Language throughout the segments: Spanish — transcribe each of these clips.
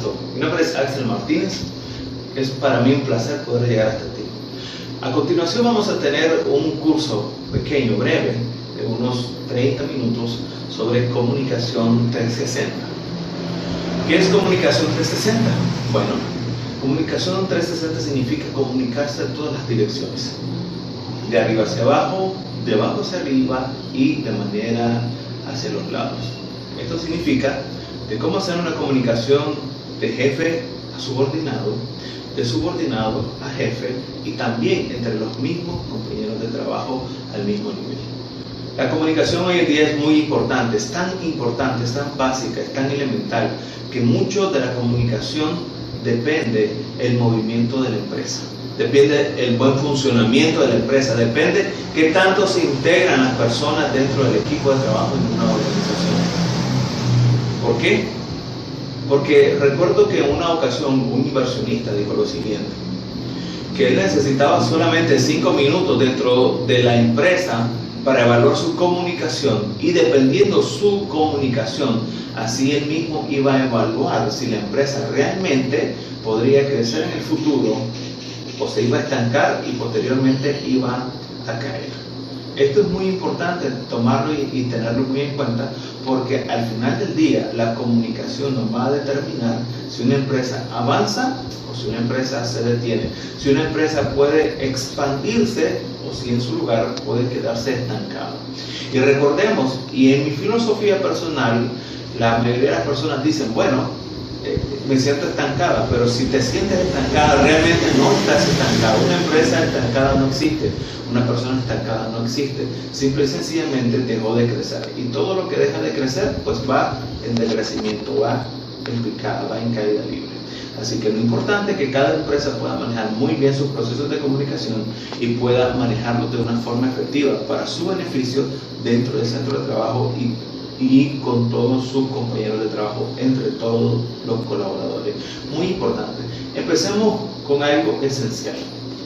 gusto. Mi nombre es Axel Martínez. Es para mí un placer poder llegar hasta ti. A continuación vamos a tener un curso pequeño, breve, de unos 30 minutos sobre comunicación 360. ¿Qué es comunicación 360? Bueno, comunicación 360 significa comunicarse en todas las direcciones. De arriba hacia abajo, de abajo hacia arriba y de manera hacia los lados. Esto significa de cómo hacer una comunicación de jefe a subordinado, de subordinado a jefe y también entre los mismos compañeros de trabajo al mismo nivel. La comunicación hoy en día es muy importante, es tan básica, es tan elemental que mucho de la comunicación depende el movimiento de la empresa. Depende el buen funcionamiento de la empresa, depende qué tanto se integran las personas dentro del equipo de trabajo en una organización. ¿Por qué? Porque recuerdo que en una ocasión un inversionista dijo lo siguiente, que él necesitaba solamente 5 minutos dentro de la empresa para evaluar su comunicación y dependiendo su comunicación, así él mismo iba a evaluar si la empresa realmente podría crecer en el futuro o se iba a estancar y posteriormente iba a caer. Esto es muy importante tomarlo y tenerlo muy en cuenta porque al final del día la comunicación nos va a determinar si una empresa avanza o si una empresa se detiene, si una empresa puede expandirse o si en su lugar puede quedarse estancada. Y recordemos, y en mi filosofía personal, la mayoría de las personas dicen, bueno, me siento estancada, pero si te sientes estancada, realmente no estás estancada. Una empresa estancada no existe, una persona estancada no existe, simple y sencillamente dejó de crecer. Y todo lo que deja de crecer, pues va en decrecimiento, va en picada, va en caída libre. Así que lo importante es que cada empresa pueda manejar muy bien sus procesos de comunicación y pueda manejarlos de una forma efectiva para su beneficio dentro del centro de trabajo y con todos sus compañeros de trabajo, entre todos los colaboradores. Muy importante. Empecemos con algo esencial.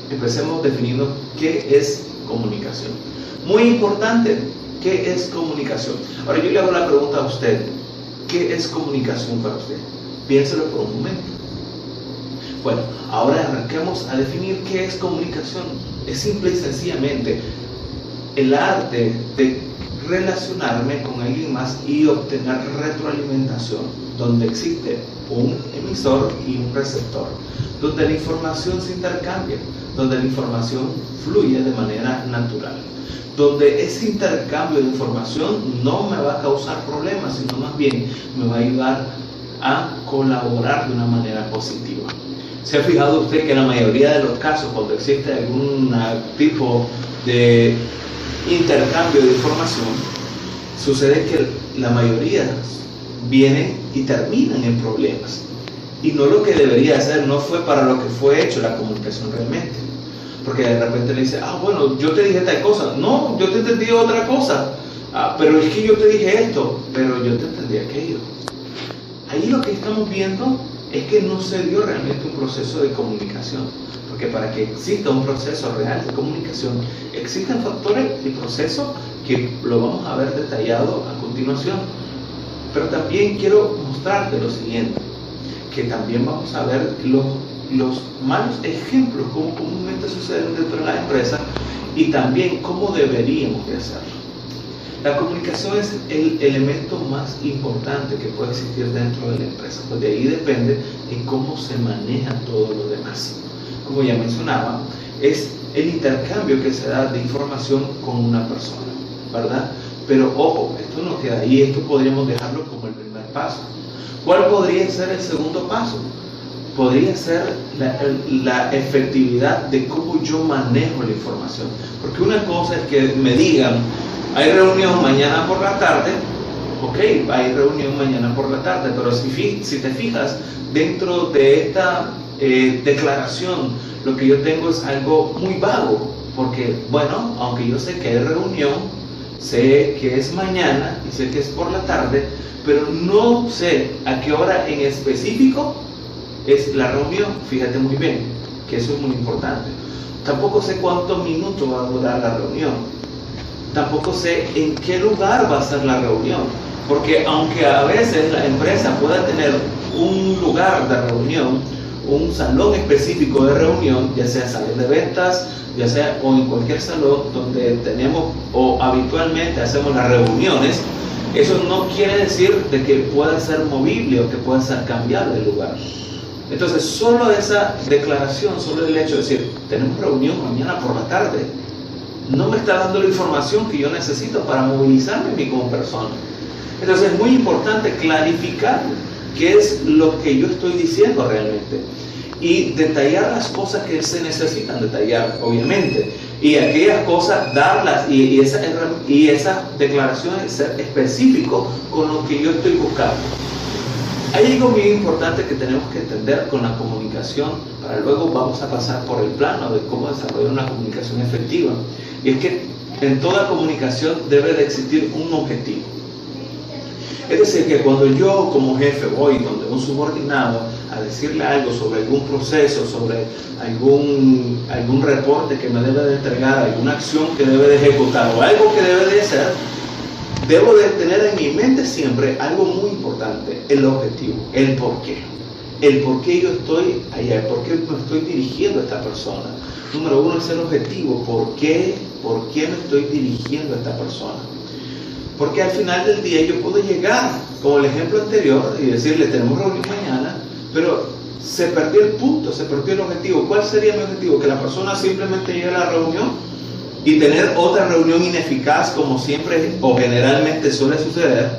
Empecemos definiendo qué es comunicación. Muy importante, ¿qué es comunicación? Ahora yo le hago la pregunta a usted, ¿qué es comunicación para usted? Piénselo por un momento. Bueno, ahora arranquemos a definir qué es comunicación. Es simple y sencillamente el arte de relacionarme con alguien más y obtener retroalimentación, donde existe un emisor y un receptor, donde la información se intercambia, donde la información fluye de manera natural, donde ese intercambio de información no me va a causar problemas, sino más bien me va a ayudar a colaborar de una manera positiva. ¿Se ha fijado usted que en la mayoría de los casos, cuando existe algún tipo de intercambio de información, sucede que la mayoría vienen y terminan en problemas? Y no lo que debería hacer, no fue para lo que fue hecho la comunicación realmente. Porque de repente le dice, bueno, yo te dije tal cosa. No, yo te entendí otra cosa. Pero es que yo te dije esto, pero yo te entendí aquello. Ahí lo que estamos viendo es que no se dio realmente un proceso de comunicación. Porque para que exista un proceso real de comunicación, existen factores y procesos que lo vamos a ver detallado a continuación. Pero también quiero mostrarte lo siguiente, que también vamos a ver los malos ejemplos como comúnmente suceden dentro de la empresa y también cómo deberíamos de hacerlo. La comunicación es el elemento más importante que puede existir dentro de la empresa, pues de ahí depende en cómo se maneja todo lo demás. Como ya mencionaba, es el intercambio que se da de información con una persona, ¿verdad? Pero ojo, esto no queda ahí, esto podríamos dejarlo como el primer paso. ¿Cuál podría ser el segundo paso? Podría ser la efectividad de cómo yo manejo la información. Porque una cosa es que me digan, hay reunión mañana por la tarde, ok, hay reunión mañana por la tarde, pero si te fijas, dentro de esta declaración, lo que yo tengo es algo muy vago, porque bueno, aunque yo sé que hay reunión, sé que es mañana y sé que es por la tarde, pero no sé a qué hora en específico es la reunión. Fíjate muy bien que eso es muy importante. Tampoco sé cuántos minutos va a durar la reunión, tampoco sé en qué lugar va a ser la reunión. Porque aunque a veces la empresa pueda tener un lugar de reunión, un salón específico de reunión, ya sea salón de ventas, ya sea o en cualquier salón donde tenemos o habitualmente hacemos las reuniones, eso no quiere decir de que pueda ser movible o que pueda ser cambiado el lugar. Entonces, solo esa declaración, solo el hecho de decir, tenemos reunión mañana por la tarde, no me está dando la información que yo necesito para movilizarme a mí como persona. Entonces, es muy importante clarificar qué es lo que yo estoy diciendo realmente y detallar las cosas que se necesitan detallar, obviamente, y aquellas cosas darlas y esas declaraciones ser específico con lo que yo estoy buscando. Hay algo muy importante que tenemos que entender con la comunicación, para luego vamos a pasar por el plano de cómo desarrollar una comunicación efectiva, y es que en toda comunicación debe de existir un objetivo. Es decir, que cuando yo como jefe voy donde un subordinado a decirle algo sobre algún proceso, sobre algún reporte que me debe de entregar, alguna acción que debe de ejecutar o algo que debe de hacer, debo de tener en mi mente siempre algo muy importante, el objetivo, el porqué. El por qué yo estoy allá, por qué me estoy dirigiendo a esta persona. Número uno es el objetivo, ¿por qué me estoy dirigiendo a esta persona? Porque al final del día yo puedo llegar, como el ejemplo anterior, y decirle, tenemos reunión mañana, pero se perdió el punto, se perdió el objetivo. ¿Cuál sería mi objetivo? Que la persona simplemente llegue a la reunión y tener otra reunión ineficaz como siempre o generalmente suele suceder,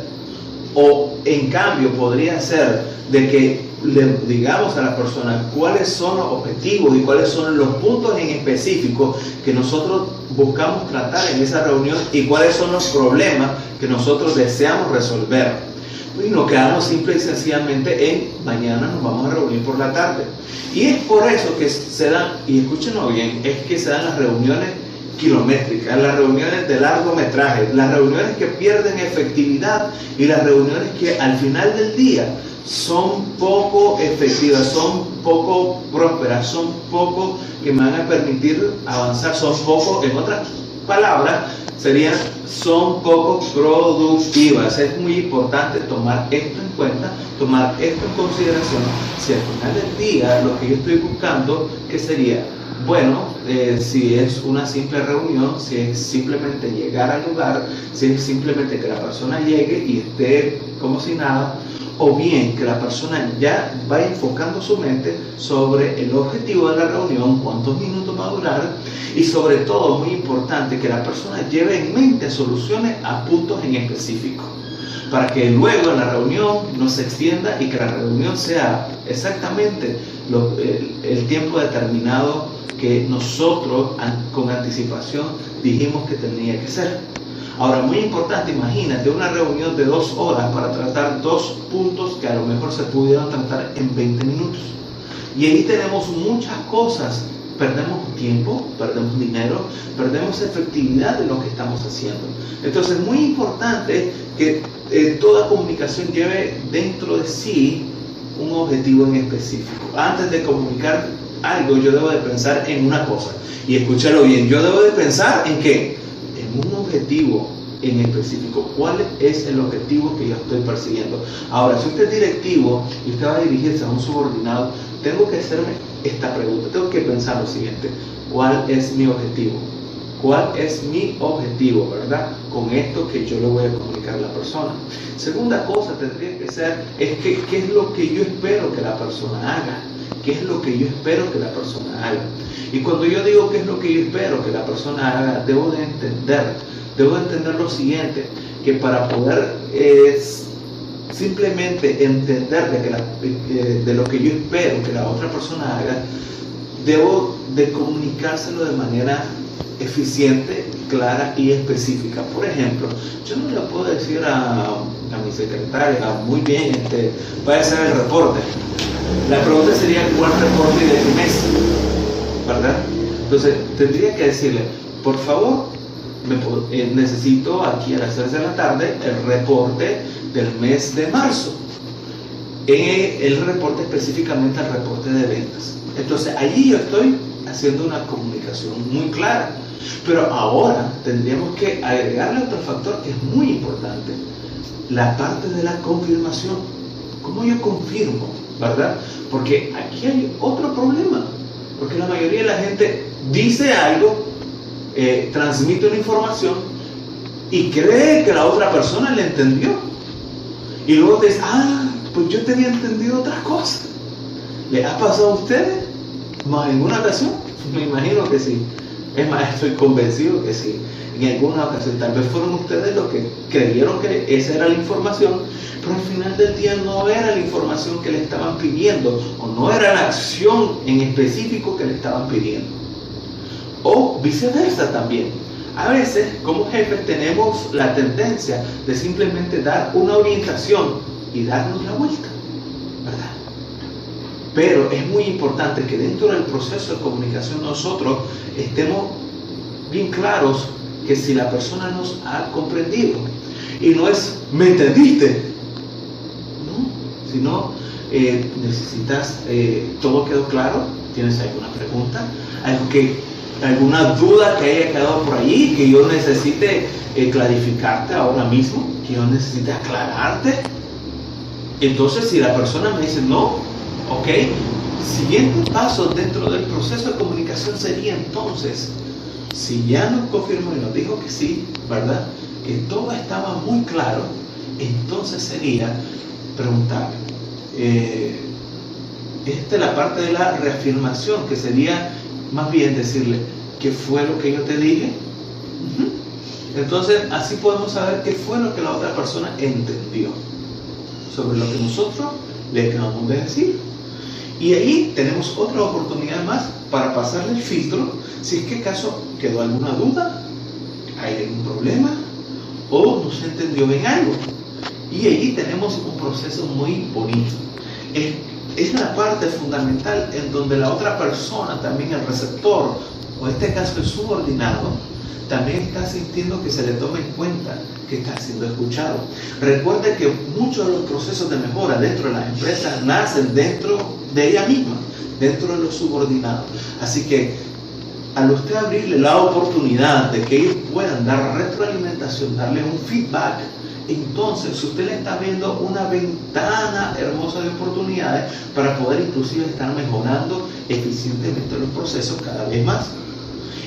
o en cambio podría ser de que le digamos a la persona cuáles son los objetivos y cuáles son los puntos en específico que nosotros buscamos tratar en esa reunión y cuáles son los problemas que nosotros deseamos resolver. Y nos quedamos simple y sencillamente en mañana nos vamos a reunir por la tarde. Y es por eso que se dan, y escúchenlo bien, es que se dan las reuniones kilométricas, las reuniones de largometraje, las reuniones que pierden efectividad y las reuniones que al final del día son poco efectivas, son poco prósperas, son poco que me van a permitir avanzar, son poco, en otras palabras, son poco productivas. Es muy importante tomar esto en cuenta, tomar esto en consideración. Si al final del día lo que yo estoy buscando, ¿qué sería? Bueno, si es una simple reunión, si es simplemente llegar al lugar, si es simplemente que la persona llegue y esté como si nada, o bien que la persona ya vaya enfocando su mente sobre el objetivo de la reunión, cuántos minutos va a durar, y sobre todo, muy importante, que la persona lleve en mente soluciones a puntos en específico, para que luego en la reunión no se extienda y que la reunión sea exactamente el tiempo determinado que nosotros con anticipación dijimos que tenía que ser. Ahora, muy importante, imagínate una reunión de 2 horas para tratar 2 puntos que a lo mejor se pudieran tratar en 20 minutos. Y ahí tenemos muchas cosas. Perdemos tiempo, perdemos dinero, perdemos efectividad de lo que estamos haciendo. Entonces, es muy importante que toda comunicación lleve dentro de sí un objetivo en específico. Antes de comunicar algo, yo debo de pensar en una cosa. Y escúchalo bien, yo debo de pensar en ¿qué? En un objetivo en específico. ¿Cuál es el objetivo que yo estoy persiguiendo? Ahora, si usted es directivo y usted va a dirigirse a un subordinado, tengo que hacerme esta pregunta, tengo que pensar lo siguiente: ¿cuál es mi objetivo? ¿Cuál es mi objetivo, verdad? Con esto que yo le voy a comunicar a la persona. Segunda cosa tendría que ser, es que, ¿qué es lo que yo espero que la persona haga? ¿Qué es lo que yo espero que la persona haga? Y cuando yo digo qué es lo que yo espero que la persona haga, debo de entender lo siguiente, que para poder simplemente entender de lo que yo espero que la otra persona haga, debo de comunicárselo de manera eficiente, clara y específica. Por ejemplo, yo no le puedo decir a mi secretaria, muy bien, vaya a hacer el reporte. La pregunta sería, ¿cuál reporte de qué mes? ¿Verdad? Entonces, tendría que decirle, por favor, necesito aquí a las 3 de la tarde el reporte del mes de marzo. El reporte específicamente el reporte de ventas. Entonces, allí yo estoy haciendo una comunicación muy clara. Pero ahora tendríamos que agregarle otro factor que es muy importante. la parte de la confirmación. ¿Cómo yo confirmo? ¿Verdad? Porque aquí hay otro problema. Porque la mayoría de la gente dice algo, transmite una información y cree que la otra persona le entendió. Y luego te dice, pues yo te había entendido otra cosa. ¿Le ha pasado a ustedes? ¿Más en una ocasión? Me imagino que sí. Es más, estoy convencido que sí. En alguna ocasión, tal vez fueron ustedes los que creyeron que esa era la información, pero al final del día no era la información que le estaban pidiendo, o no era la acción en específico que le estaban pidiendo. O viceversa también. A veces, como jefes, tenemos la tendencia de simplemente dar una orientación y darnos la vuelta, ¿verdad? Pero es muy importante que dentro del proceso de comunicación nosotros estemos bien claros que si la persona nos ha comprendido. Y no es, ¿me entendiste? No, sino necesitas, ¿todo quedó claro? ¿Tienes alguna pregunta? ¿Alguna duda que haya quedado por ahí que yo necesite clarificarte ahora mismo? ¿Que yo necesite aclararte? Entonces, si la persona me dice no, ok, siguiente paso dentro del proceso de comunicación sería entonces, si ya nos confirmó y nos dijo que sí, ¿verdad? Que todo estaba muy claro, entonces sería preguntar. Esta es la parte de la reafirmación, que sería más bien decirle, ¿qué fue lo que yo te dije? Entonces, así podemos saber qué fue lo que la otra persona entendió sobre lo que nosotros le acabamos de decir. Y ahí tenemos otra oportunidad más para pasarle el filtro, si es que acaso quedó alguna duda, hay algún problema, o no se entendió bien algo. Y ahí tenemos un proceso muy bonito. Es la parte fundamental en donde la otra persona, también el receptor, o en este caso el subordinado, también está sintiendo que se le tome en cuenta que está siendo escuchado. Recuerde que muchos de los procesos de mejora dentro de las empresas nacen dentro de ella misma, dentro de los subordinados. Así que al usted abrirle la oportunidad de que ellos puedan dar retroalimentación, darle un feedback, entonces usted le está viendo una ventana hermosa de oportunidades para poder inclusive estar mejorando eficientemente los procesos cada vez más.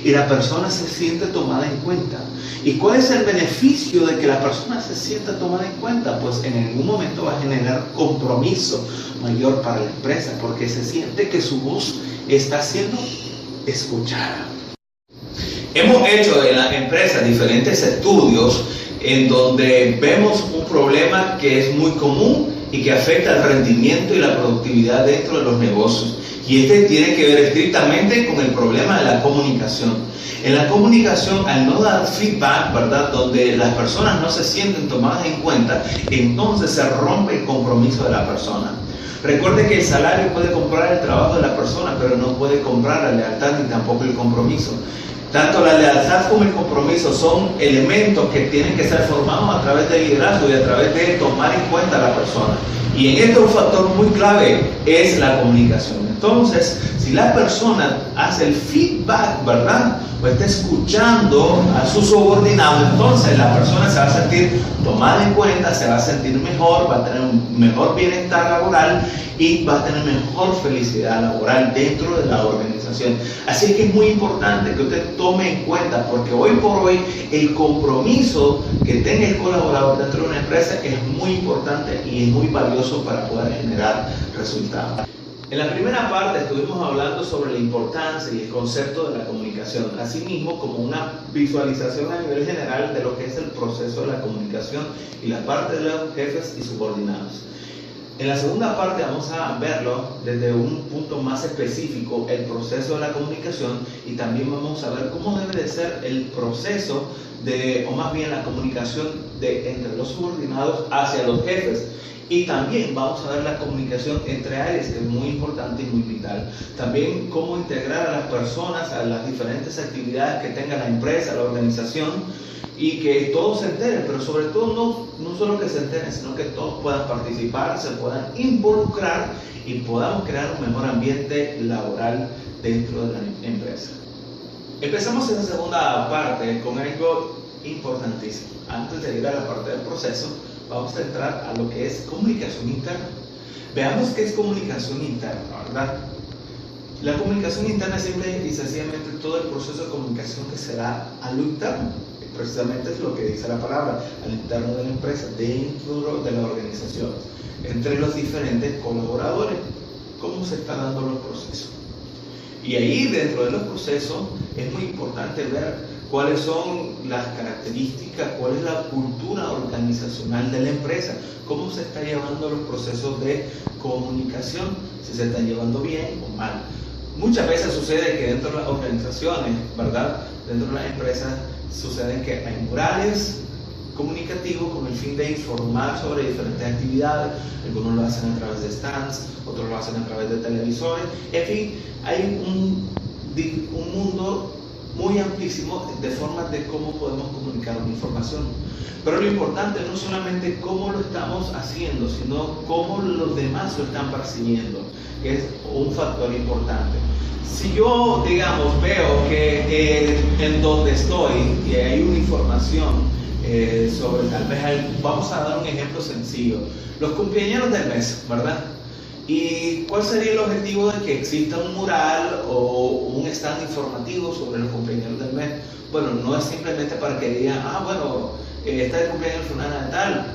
Y la persona se siente tomada en cuenta. ¿Y cuál es el beneficio de que la persona se sienta tomada en cuenta? Pues en algún momento va a generar compromiso mayor para la empresa, porque se siente que su voz está siendo escuchada. Hemos hecho en las empresas diferentes estudios en donde vemos un problema que es muy común y que afecta el rendimiento y la productividad dentro de los negocios. Y este tiene que ver estrictamente con el problema de la comunicación. En la comunicación, al no dar feedback, ¿verdad?, donde las personas no se sienten tomadas en cuenta, entonces se rompe el compromiso de la persona. Recuerde que el salario puede comprar el trabajo de la persona, pero no puede comprar la lealtad ni tampoco el compromiso. Tanto la lealtad como el compromiso son elementos que tienen que ser formados a través del liderazgo y a través de tomar en cuenta a la persona. Y en esto un factor muy clave es la comunicación. Entonces, si la persona hace el feedback, ¿verdad?, o está escuchando a su subordinado, entonces la persona se va a sentir tomada en cuenta, se va a sentir mejor, va a tener un mejor bienestar laboral y va a tener mejor felicidad laboral dentro de la organización. Así que es muy importante que usted tome en cuenta, porque hoy por hoy el compromiso que tenga el colaborador dentro de una empresa es muy importante y es muy valioso para poder generar resultados. En la primera parte estuvimos hablando sobre la importancia y el concepto de la comunicación, asimismo como una visualización a nivel general de lo que es el proceso de la comunicación y la parte de los jefes y subordinados. En la segunda parte vamos a verlo desde un punto más específico, el proceso de la comunicación, y también vamos a ver cómo debe de ser el proceso o más bien la comunicación entre los subordinados hacia los jefes. Y también vamos a ver la comunicación entre áreas, que es muy importante y muy vital. También cómo integrar a las personas a las diferentes actividades que tenga la empresa, la organización, y que todos se enteren, pero sobre todo no solo que se enteren, sino que todos puedan participar, se puedan involucrar y podamos crear un mejor ambiente laboral dentro de la empresa. Empezamos en la segunda parte con algo importantísimo. Antes de ir a la parte del proceso, vamos a entrar a lo que es comunicación interna. Veamos qué es comunicación interna, ¿verdad? La comunicación interna es simple y sencillamente todo el proceso de comunicación que se da a lo interno. Precisamente es lo que dice la palabra, al interno de la empresa, dentro de la organización, entre los diferentes colaboradores. ¿Cómo se están dando los procesos? Y ahí dentro de los procesos es muy importante ver cuáles son las características, cuál es la cultura organizacional de la empresa, cómo se están llevando los procesos de comunicación, si se están llevando bien o mal. Muchas veces sucede que dentro de las organizaciones, ¿verdad? Dentro de las empresas sucede que hay murales comunicativos con el fin de informar sobre diferentes actividades. Algunos lo hacen a través de stands, otros lo hacen a través de televisores. En fin, hay un mundo muy amplísimo de formas de cómo podemos comunicar una información. Pero lo importante no es solamente cómo lo estamos haciendo, sino cómo los demás lo están percibiendo, que es un factor importante. Si yo, digamos, veo que en donde estoy y hay una información sobre tal vez, vamos a dar un ejemplo sencillo, los cumpleaños del mes, ¿verdad? ¿Y cuál sería el objetivo de que exista un mural o un stand informativo sobre los cumpleaños del mes? Bueno, no es simplemente para que digan, bueno, está el cumpleaños fulana de tal,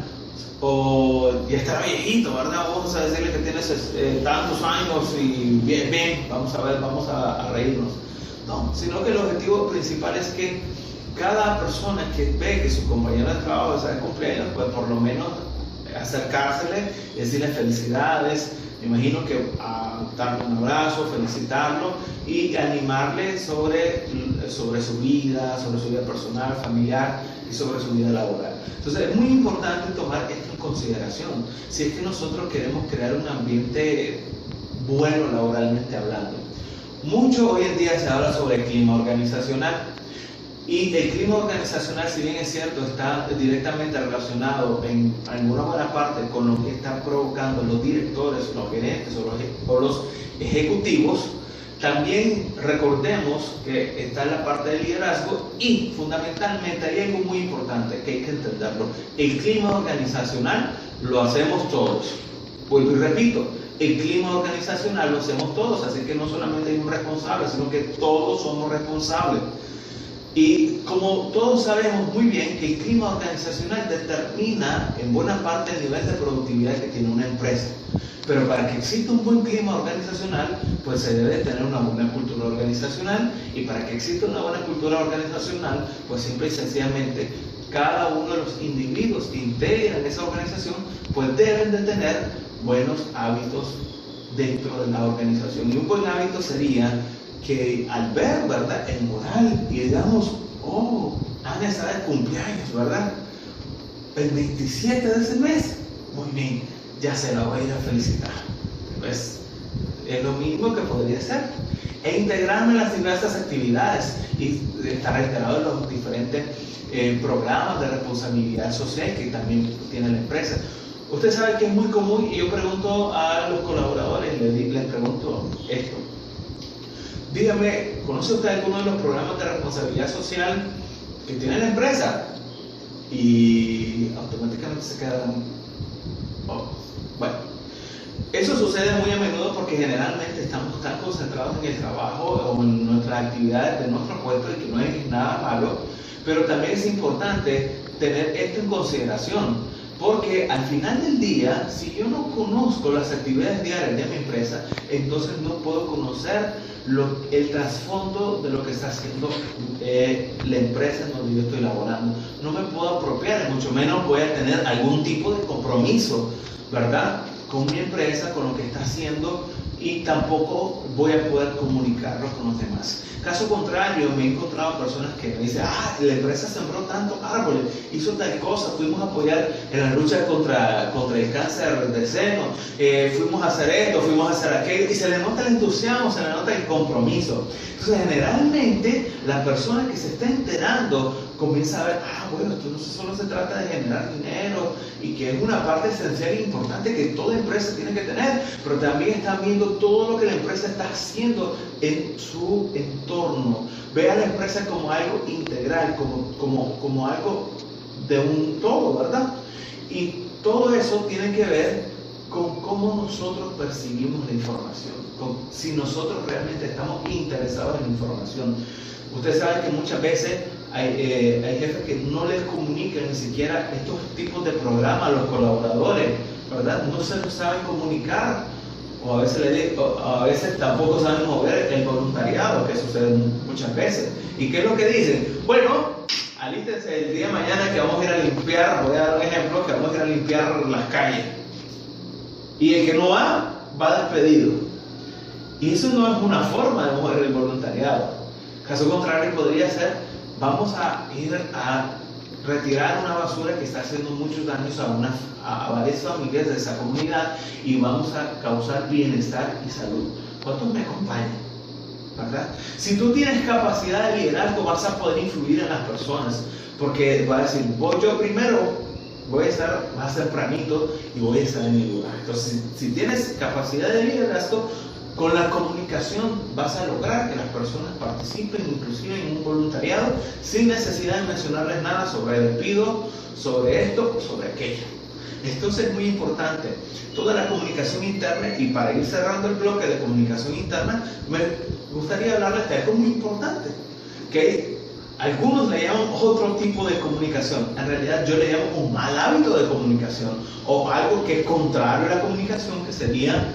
o ya estará viejito, ¿verdad? Vamos a decirle que tienes tantos años y bien, vamos a ver, vamos a reírnos. No, sino que el objetivo principal es que cada persona que ve que su compañero de trabajo está de cumpleaños, pues por lo menos acercársele y decirle felicidades. Me imagino que darle un abrazo, felicitarlo y animarle sobre su vida personal, familiar y sobre su vida laboral. Entonces es muy importante tomar esto en consideración si es que nosotros queremos crear un ambiente bueno laboralmente hablando. Mucho hoy en día se habla sobre el clima organizacional. Y el clima organizacional, si bien es cierto, está directamente relacionado en alguna buena parte con lo que están provocando los directores, los gerentes o los ejecutivos, también recordemos que está en la parte del liderazgo y fundamentalmente hay algo muy importante que hay que entenderlo. El clima organizacional lo hacemos todos. Vuelvo y repito, el clima organizacional lo hacemos todos, así que no solamente hay un responsable, sino que todos somos responsables. Y como todos sabemos muy bien que el clima organizacional determina en buena parte el nivel de productividad que tiene una empresa. Pero para que exista un buen clima organizacional, pues se debe tener una buena cultura organizacional. Y para que exista una buena cultura organizacional, pues simple y sencillamente cada uno de los individuos que integran esa organización, pues deben de tener buenos hábitos dentro de la organización. Y un buen hábito sería que al ver, ¿verdad?, el mural y digamos, Ana está de cumpleaños, ¿verdad? El 27 de ese mes, muy bien, ya se la voy a ir a felicitar. Pues es lo mismo que podría ser. E integrarme en las diversas actividades y estar enterado de los diferentes programas de responsabilidad social que también tiene la empresa. Usted sabe que es muy común y yo pregunto a los colaboradores, les pregunto esto. Dígame, ¿conoce usted alguno de los programas de responsabilidad social que tiene la empresa? Y automáticamente se quedan, bueno, eso sucede muy a menudo porque generalmente estamos tan concentrados en el trabajo o en nuestras actividades de nuestro puesto y que no hay nada malo, pero también es importante tener esto en consideración. Porque al final del día, si yo no conozco las actividades diarias de mi empresa, entonces no puedo conocer el trasfondo de lo que está haciendo la empresa en donde yo estoy laborando. No me puedo apropiar, mucho menos voy a tener algún tipo de compromiso, ¿verdad?, con mi empresa, con lo que está haciendo, y tampoco voy a poder comunicarlo con los demás. Caso contrario, me he encontrado personas que me dicen, la empresa sembró tantos árboles, hizo tal cosa, fuimos a apoyar en la lucha contra el cáncer de seno, fuimos a hacer esto, fuimos a hacer aquello, y se le nota el entusiasmo, se le nota el compromiso. Entonces, generalmente, la persona que se está enterando comienza a ver, bueno, esto no solo se trata de generar dinero y que es una parte esencial e importante que toda empresa tiene que tener, pero también están viendo todo lo que la empresa está haciendo en su entorno. Ve a la empresa como algo integral, como algo de un todo, ¿verdad? Y todo eso tiene que ver con cómo nosotros percibimos la información, con si nosotros realmente estamos interesados en la información. Usted sabe que muchas veces hay jefes que no les comunican ni siquiera estos tipos de programas a los colaboradores, ¿verdad? No se los saben comunicar, o a veces tampoco saben mover el voluntariado, que sucede muchas veces. ¿Y qué es lo que dicen? Bueno, alístense el día de mañana que vamos a ir a limpiar, voy a dar un ejemplo, que vamos a ir a limpiar las calles. Y el que no va despedido. Y eso no es una forma de mover el voluntariado. Caso contrario podría ser, vamos a ir a retirar una basura que está haciendo muchos daños a varias familias de esa comunidad y vamos a causar bienestar y salud. ¿Cuántos me acompañan? ¿Verdad? Si tú tienes capacidad de liderazgo, vas a poder influir en las personas, porque vas a decir, voy yo primero, va a ser planito y voy a estar en mi lugar. Entonces, si tienes capacidad de liderazgo, con la comunicación vas a lograr que las personas participen inclusive en un voluntariado sin necesidad de mencionarles nada sobre el despido, sobre esto o sobre aquello. Entonces es muy importante toda la comunicación interna, y para ir cerrando el bloque de comunicación interna me gustaría hablarles de algo muy importante, que algunos le llaman otro tipo de comunicación. En realidad yo le llamo un mal hábito de comunicación, o algo que es contrario a la comunicación, que sería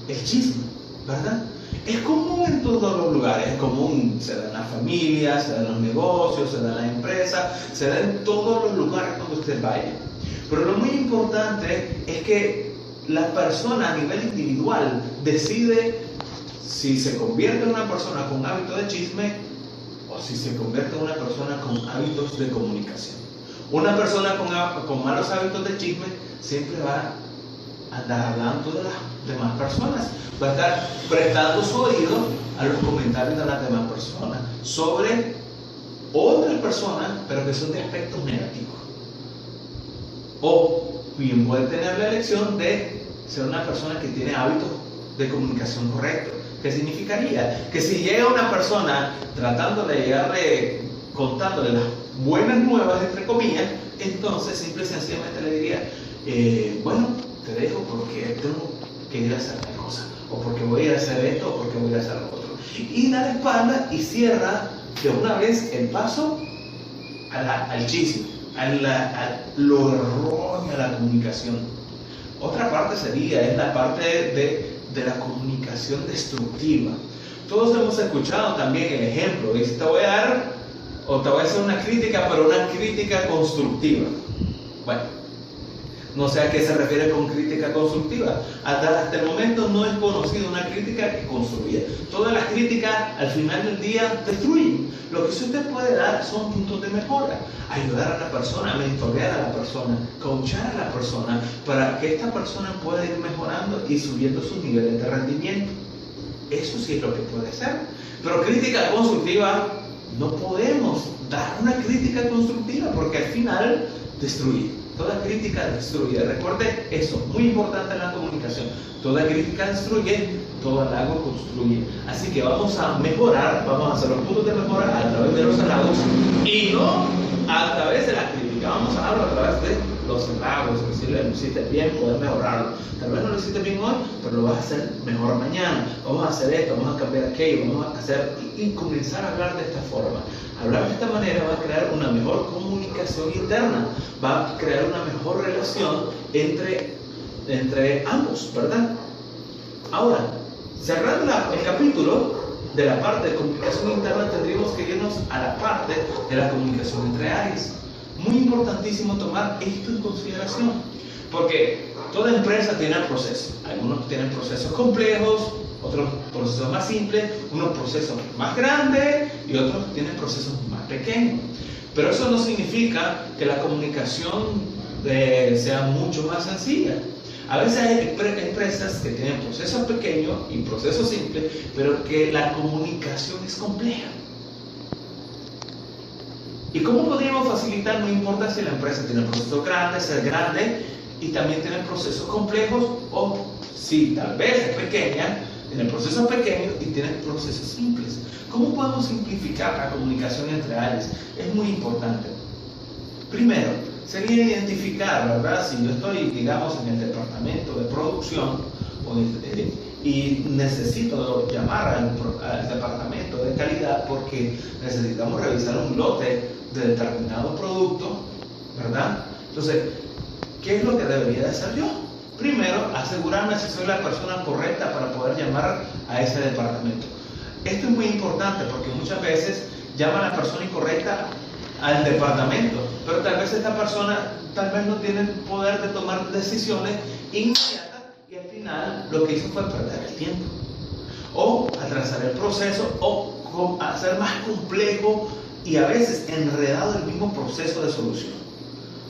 el chisme, ¿verdad? Es común en todos los lugares, es común, se da en la familia, se da en los negocios, se da en la empresa, se da en todos los lugares donde usted vaya. Pero lo muy importante es que la persona a nivel individual decide si se convierte en una persona con hábito de chisme o si se convierte en una persona con hábitos de comunicación. Una persona con malos hábitos de chisme siempre va a andar hablando de las demás personas, va a estar prestando su oído a los comentarios de las demás personas sobre otras personas, pero que son de aspectos negativos. O bien puede tener la elección de ser una persona que tiene hábitos de comunicación correctos. ¿Qué significaría? Que si llega una persona contándole las buenas nuevas, entre comillas, entonces simple y sencillamente le diría, bueno, te dejo porque tengo que ir a hacer tal cosa, o porque voy a ir a hacer esto, o porque voy a hacer lo otro. Y da la espalda y cierra de una vez el paso al chisme, lo erróneo a la comunicación. Otra parte es la parte de la comunicación destructiva. Todos hemos escuchado también el ejemplo, dice, te voy a hacer una crítica, pero una crítica constructiva. Bueno, no sé a qué se refiere con crítica constructiva. Hasta el momento no es conocido una crítica que construye. Todas las críticas al final del día destruyen. Lo que usted puede dar son puntos de mejora. Ayudar a la persona, mentorear a la persona, coachar a la persona para que esta persona pueda ir mejorando y subiendo sus niveles de rendimiento. Eso sí es lo que puede ser. Pero crítica constructiva, no podemos dar una crítica constructiva porque al final destruye. Toda crítica destruye. Recuerde eso, muy importante en la comunicación. Toda crítica destruye, todo halago construye. Así que vamos a mejorar, vamos a hacer los puntos de mejora a través de los halagos y no a través de la crítica. Vamos a hablar a través de los halagos, que si lo hiciste bien, poder mejorarlo. Tal vez no lo hiciste bien hoy, pero lo vas a hacer mejor mañana. Vamos a hacer esto, vamos a cambiar aquello, vamos a hacer y comenzar a hablar de esta forma. Hablar de esta manera va a crear una mejor comunicación interna, va a crear una mejor relación entre ambos, ¿verdad? Ahora, cerrando el capítulo de la parte de comunicación interna, tendríamos que irnos a la parte de la comunicación entre áreas. Muy importantísimo tomar esto en consideración, porque toda empresa tiene procesos. Algunos tienen procesos complejos, otros procesos más simples, unos procesos más grandes y otros tienen procesos más pequeños. Pero eso no significa que la comunicación sea mucho más sencilla. A veces hay empresas que tienen procesos pequeños y procesos simples, pero que la comunicación es compleja. ¿Y cómo podríamos facilitar? No importa si la empresa tiene procesos grandes, ser grande, y también tiene procesos complejos, o si tal vez es pequeña, tiene procesos pequeños y tiene procesos simples. ¿Cómo podemos simplificar la comunicación entre áreas? Es muy importante. Primero, sería identificar, ¿verdad? Si yo estoy, digamos, en el departamento de producción y necesito llamar al departamento de calidad porque necesitamos revisar un lote de determinado producto, ¿verdad? Entonces, ¿qué es lo que debería de hacer yo? Primero, asegurarme si soy la persona correcta para poder llamar a ese departamento. Esto es muy importante porque muchas veces llama a la persona incorrecta al departamento, pero tal vez esta persona no tiene el poder de tomar decisiones inmediatas y al final lo que hizo fue perder el tiempo o atrasar el proceso o hacer más complejo y a veces enredado el mismo proceso de solución.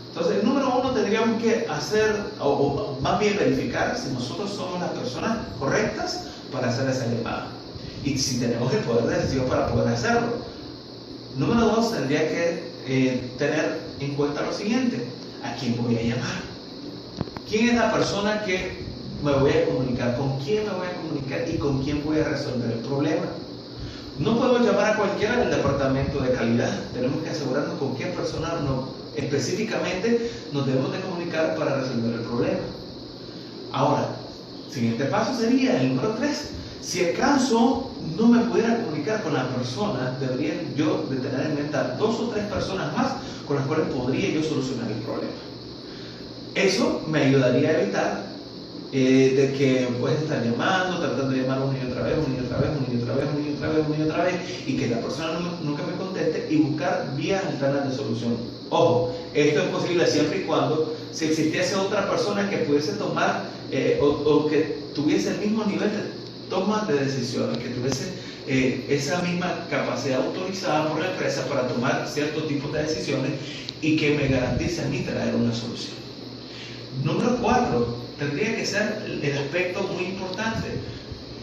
Entonces, número uno, tendríamos que hacer, o más bien verificar si nosotros somos las personas correctas para hacer esa llamada y si tenemos el poder de decisión para poder hacerlo. Número dos, tendría que tener en cuenta lo siguiente: ¿a quién voy a llamar? ¿Quién es la persona que me voy a comunicar? ¿Con quién me voy a comunicar y con quién voy a resolver el problema? No podemos llamar a cualquiera del departamento de calidad. Tenemos que asegurarnos con qué persona específicamente nos debemos de comunicar para resolver el problema. Ahora, el siguiente paso sería el número 3. Si acaso no me pudiera comunicar con la persona, debería yo de tener en mente a 2 o 3 personas más con las cuales podría yo solucionar el problema. Eso me ayudaría a evitar de que puedes estar llamando, tratando de llamar una y otra vez, una y otra vez, una y otra vez, una y otra vez, una y otra vez, y que la persona nunca me conteste y buscar vías alternas de solución. Ojo, esto es posible siempre y cuando si existiese otra persona que pudiese tomar o que tuviese el mismo nivel de toma de decisiones, que tuviese esa misma capacidad autorizada por la empresa para tomar cierto tipo de decisiones y que me garantice a mí traer una solución. Número 4, tendría que ser el aspecto muy importante,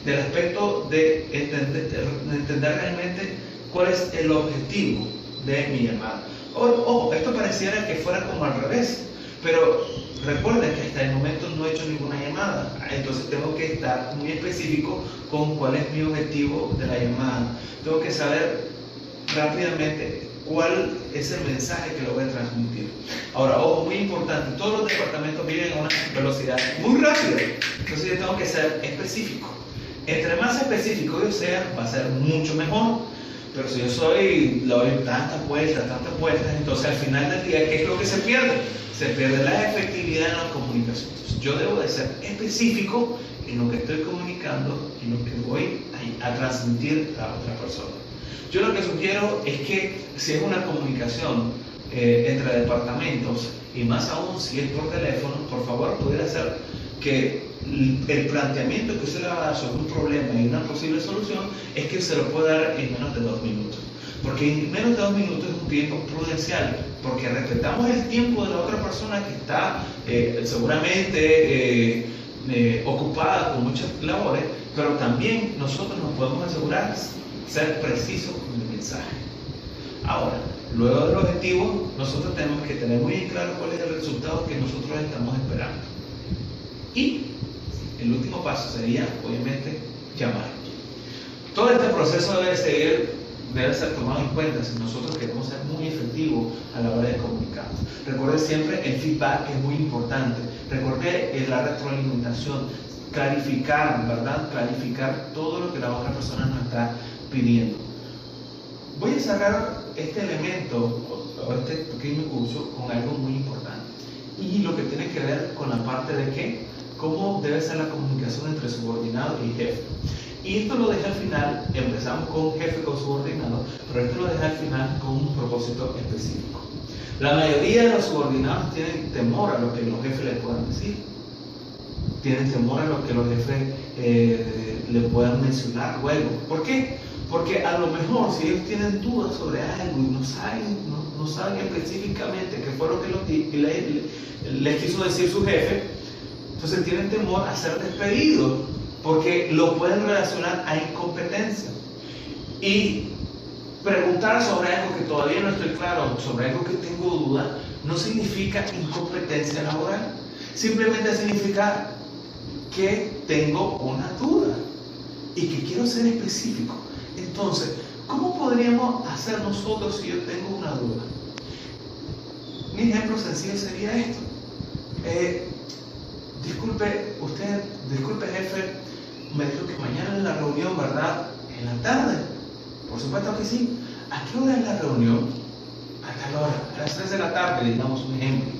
del aspecto de entender realmente cuál es el objetivo de mi llamada. Ojo, esto pareciera que fuera como al revés, pero recuerden que hasta el momento no he hecho ninguna llamada, entonces tengo que estar muy específico con cuál es mi objetivo de la llamada. Tengo que saber rápidamente cuál es el mensaje que lo voy a transmitir. Ahora, ojo, muy importante, todos los departamentos viven a una velocidad muy rápida, entonces yo tengo que ser específico. Entre más específico yo sea, va a ser mucho mejor. Pero si yo le doy tantas vueltas, entonces al final del día, ¿qué es lo que se pierde? Se pierde la efectividad en la comunicación. Entonces, yo debo de ser específico en lo que estoy comunicando y lo que voy a transmitir a otra persona. Yo lo que sugiero es que si es una comunicación entre departamentos, y más aún si es por teléfono, por favor pudiera ser que el planteamiento que usted le va a dar sobre un problema y una posible solución es que se lo puede dar en menos de 2 minutos. Porque en menos de 2 minutos es un tiempo prudencial, porque respetamos el tiempo de la otra persona que está seguramente ocupada con muchas labores, pero también nosotros nos podemos asegurar ser precisos con el mensaje. Ahora, luego del objetivo, nosotros tenemos que tener muy claro cuál es el resultado que nosotros estamos esperando. Y el último paso sería, obviamente, llamar. Todo este proceso debe ser tomado en cuenta si nosotros queremos ser muy efectivos a la hora de comunicarnos. Recuerde siempre el feedback, que es muy importante. Recuerde la retroalimentación, clarificar, ¿verdad? Clarificar todo lo que la otra persona nos está pidiendo. Voy a cerrar este elemento o este pequeño curso con algo muy importante. Y lo que tiene que ver con la parte de cómo debe ser la comunicación entre subordinado y jefe. Y esto lo dejé al final, empezamos con jefe con subordinado, pero esto lo dejé al final con un propósito específico. La mayoría de los subordinados tienen temor a lo que los jefes les puedan decir. Tienen temor a lo que los jefes le puedan mencionar luego. ¿Por qué? Porque a lo mejor si ellos tienen dudas sobre algo y no saben específicamente qué fue lo que les quiso decir su jefe, entonces tienen temor a ser despedidos porque lo pueden relacionar a incompetencia. Y preguntar sobre algo que todavía no estoy claro, sobre algo que tengo duda, no significa incompetencia laboral. Simplemente significa que tengo una duda y que quiero ser específico. Entonces, ¿cómo podríamos hacer nosotros si yo tengo una duda? Un ejemplo sencillo sería esto. Disculpe jefe, me dijo que mañana en la reunión, ¿verdad? En la tarde. Por supuesto que sí. ¿A qué hora es la reunión? A tal hora, a las 3 de la tarde, digamos un ejemplo.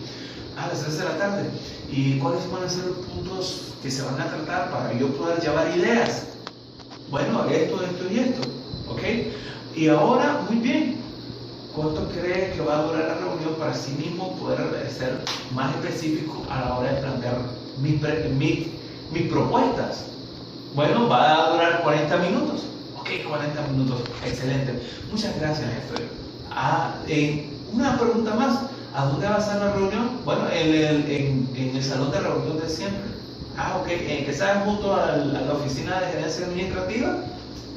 A las 3 de la tarde. ¿Y cuáles van a ser los puntos que se van a tratar para yo poder llevar ideas? Bueno, esto y esto. ¿Ok? Y ahora, muy bien. ¿Cuánto cree que va a durar la reunión para sí mismo poder ser más específico a la hora de plantear mis propuestas? Bueno, va a durar 40 minutos. Ok, 40 minutos. Excelente. Muchas gracias, jefe. Una pregunta más. ¿A dónde va a ser la reunión? Bueno, en el salón de reunión de siempre. Ok. ¿En que está junto a la oficina de gerencia administrativa?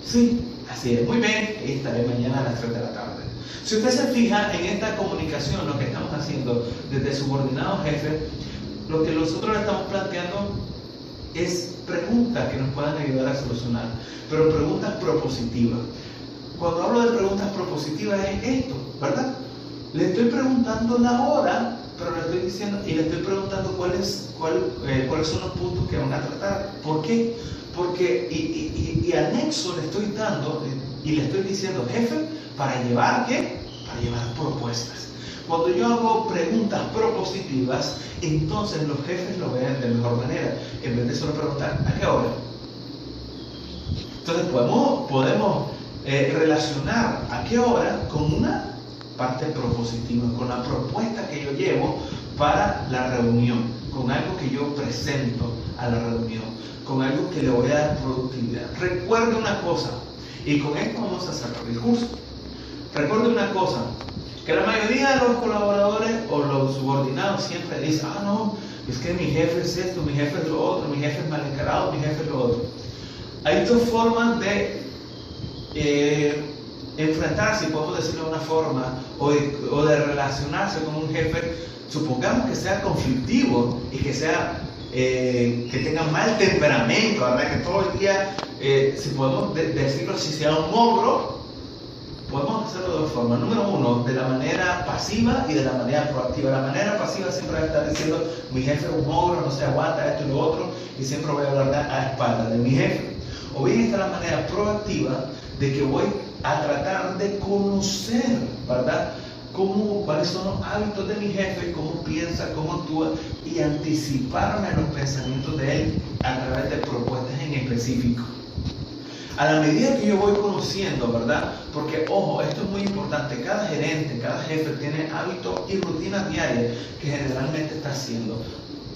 Sí, así es. Muy bien. Ahí estaré mañana a las 3 de la tarde. Si usted se fija en esta comunicación, lo que estamos haciendo desde subordinado jefe, lo que nosotros le estamos planteando es preguntas que nos puedan ayudar a solucionar, pero preguntas propositivas. Cuando hablo de preguntas propositivas es esto, ¿verdad? Le estoy preguntando la hora, pero le estoy diciendo y le estoy preguntando cuáles son los puntos que van a tratar. ¿Por qué? Porque y anexo le estoy dando y le estoy diciendo, jefe, ¿para llevar qué? Para llevar propuestas. Cuando yo hago preguntas propositivas, entonces los jefes lo ven de mejor manera, en vez de solo preguntar, ¿a qué hora? Entonces podemos relacionar a qué hora con una parte propositiva, con la propuesta que yo llevo para la reunión, con algo que yo presento a la reunión, con algo que le voy a dar productividad. Recuerde una cosa, y con esto vamos a cerrar el curso. Recuerde una cosa, que la mayoría de los colaboradores o los subordinados siempre dicen, no, es que mi jefe es esto, mi jefe es lo otro, mi jefe es mal encarado, mi jefe es lo otro. Hay dos formas de enfrentarse, podemos decirlo de una forma, o de relacionarse con un jefe, supongamos que sea conflictivo y que tenga mal temperamento, ¿verdad? Que todo el día, si podemos decirlo así, sea un ogro. Podemos hacerlo de dos formas. Número uno, de la manera pasiva y de la manera proactiva. La manera pasiva siempre va a estar diciendo, mi jefe es un ogro, no se aguanta esto y lo otro, y siempre voy a hablar a espaldas de mi jefe. O bien está la manera proactiva de que voy a tratar de conocer, ¿verdad? Cuáles son los hábitos de mi jefe, cómo piensa, cómo actúa, y anticiparme a los pensamientos de él a través de propuestas en específico. A la medida que yo voy conociendo, ¿verdad? Porque, ojo, esto es muy importante. Cada gerente, cada jefe tiene hábitos y rutinas diarias que generalmente está haciendo.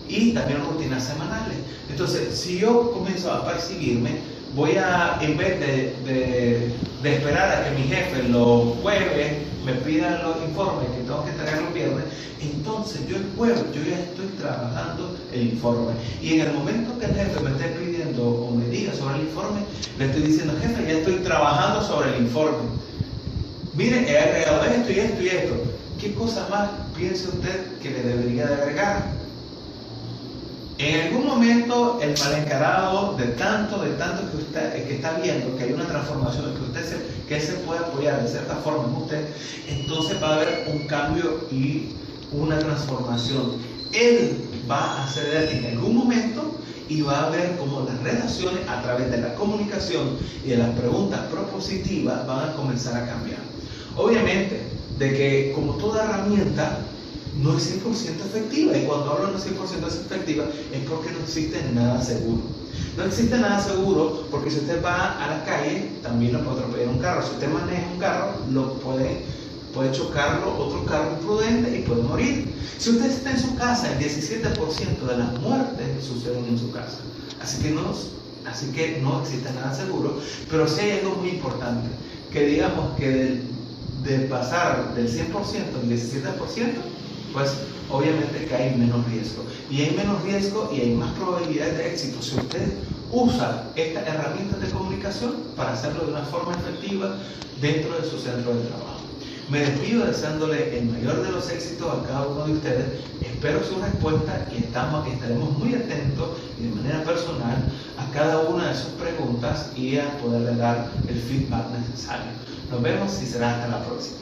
Y también rutinas semanales. Entonces, si yo comienzo a percibirme, en vez de esperar a que mi jefe los jueves me pida los informes que tengo que entregar los viernes, entonces yo el jueves yo ya estoy trabajando el informe. Y en el momento que el jefe me esté pidiendo o me diga sobre el informe, le estoy diciendo, jefe, ya estoy trabajando sobre el informe. Mire, he agregado esto y esto y esto. ¿Qué cosa más piensa usted que le debería de agregar? En algún momento el mal encarado de tanto que usted que está viendo que hay una transformación, que él se puede apoyar de cierta forma en usted, entonces va a haber un cambio y una transformación. Él va a ceder en algún momento y va a ver cómo las relaciones a través de la comunicación y de las preguntas propositivas van a comenzar a cambiar. Obviamente, de que como toda herramienta, no es 100% efectiva, y cuando hablo no es 100% efectiva es porque no existe nada seguro. No existe nada seguro porque si usted va a la calle también lo puede atropellar un carro. Si usted maneja un carro, puede chocarlo otro carro imprudente y puede morir. Si usted está en su casa, el 17% de las muertes suceden en su casa. Así que no existe nada seguro, pero sí hay algo muy importante, que digamos que de pasar del 100% al 17%, pues obviamente que hay menos riesgo. Y hay menos riesgo y hay más probabilidades de éxito si usted usa estas herramientas de comunicación para hacerlo de una forma efectiva dentro de su centro de trabajo. Me despido deseándole el mayor de los éxitos a cada uno de ustedes. Espero su respuesta y estaremos muy atentos y de manera personal a cada una de sus preguntas y a poderle dar el feedback necesario. Nos vemos y será hasta la próxima.